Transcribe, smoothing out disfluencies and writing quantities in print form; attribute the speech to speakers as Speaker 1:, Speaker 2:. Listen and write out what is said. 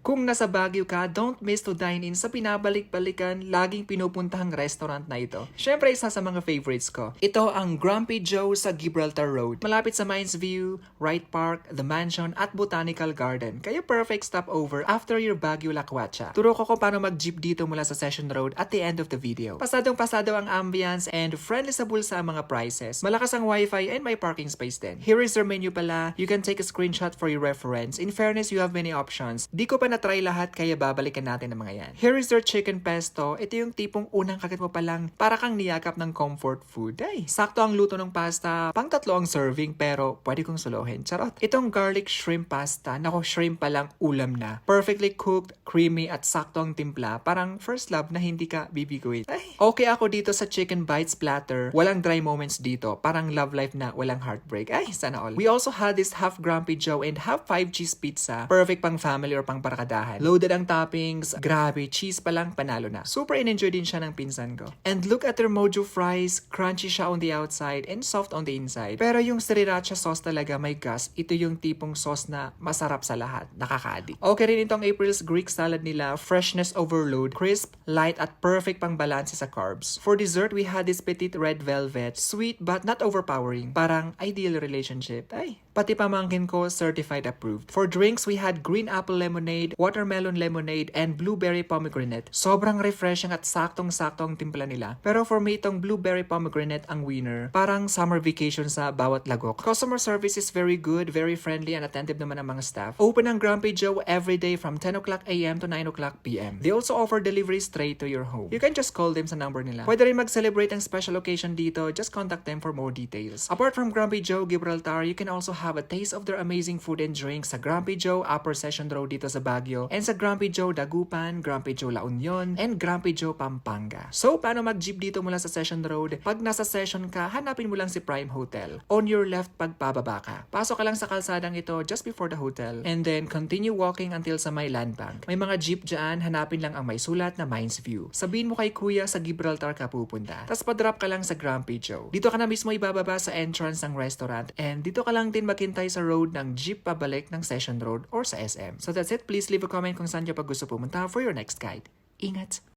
Speaker 1: Kung nasa Baguio ka, don't miss to dine in sa pinabalik-balikan, laging pinupuntahang restaurant na ito. Syempre, isa sa mga favorites ko. Ito ang Grumpy Joe sa Gibraltar Road. Malapit sa Mines View, Wright Park, The Mansion, at Botanical Garden. Kaya perfect stopover after your Baguio Lakwatsa. Turo ko kung paano mag-jeep dito mula sa Session Road at the end of the video. Pasadong-pasado ang ambience and friendly sa bulsa ang mga prices. Malakas ang wifi and may parking space din. Here is their menu pala. You can take a screenshot for your reference. In fairness, you have many options. Di ko pa na-try lahat kaya babalikan natin ang mga yan. Here is their chicken pesto. Ito yung tipong unang kagat mo pa lang para kang niyakap ng comfort food. Ay, sakto ang luto ng pasta. Pang tatlo ang serving pero pwede kong suluhin. Charot. Itong garlic shrimp pasta. Nako, shrimp pa lang ulam na. Perfectly cooked, creamy at sakto ang timpla. Parang first love na hindi ka bibiguin. Ay, okay ako dito sa chicken bites platter. Walang dry moments dito. Parang love life na walang heartbreak. Ay, sana all. We also had this half Grumpy Joe and half 5 cheese pizza. Perfect pang family or pang barakadahan. Loaded ang toppings. Grabe, cheese pa lang panalo na. Super in-enjoy din siya ng pinsan ko. And look at their mojo fries. Crunchy siya on the outside and soft on the inside. Pero yung sriracha sauce talaga, my gosh, ito yung tipong sauce na masarap sa lahat. Nakaka-addict. Okay rin itong April's Greek salad nila. Freshness overload. Crisp, light at perfect pang balance sa carbs. For dessert, we had this petite red velvet. Sweet but not overpowering. Parang ideal relationship. Ay, pati pamangkin ko certified approved. For drinks, we had green apple lemonade, watermelon lemonade, and blueberry pomegranate. Sobrang refreshing at saktong-sakto ang timpla nila. Pero for me, itong blueberry pomegranate ang winner. Parang summer vacation sa bawat lagok. Customer service is very good, very friendly, and attentive naman ang mga staff. Open ang Grumpy Joe every day from 10 o'clock a.m. to 9 o'clock p.m. They also offer delivery straight to your home. You can just call them sa number nila. Pwede rin mag-celebrate ang special occasion dito. Just contact them for more details. Apart from Grumpy Joe Gibraltar, you can also have a taste of their amazing food and drinks sa Grumpy Joe Upper Session Road dito sa Baguio, and sa Grumpy Joe Dagupan, Grumpy Joe La Union, and Grumpy Joe Pampanga. So, paano mag-jeep dito mula sa Session Road? Pag nasa Session ka, hanapin mo lang si Prime Hotel. On your left pag pababa ka. Pasok ka lang sa kalsadang ito just before the hotel, and then continue walking until sa may land bank. May mga jeep dyan, hanapin lang ang may sulat na Mines View. Sabihin mo kay kuya sa Gibraltar ka pupunta. Tapos pa-drop ka lang sa Grumpy Joe. Dito ka na mismo ibababa sa entrance ng restaurant, and dito ka lang din maghintay sa road ng jeep pabalik ng Session Road or sa SM. So that's it. Please leave a comment kung saan nyo pag gusto pumunta for your next guide. Ingat!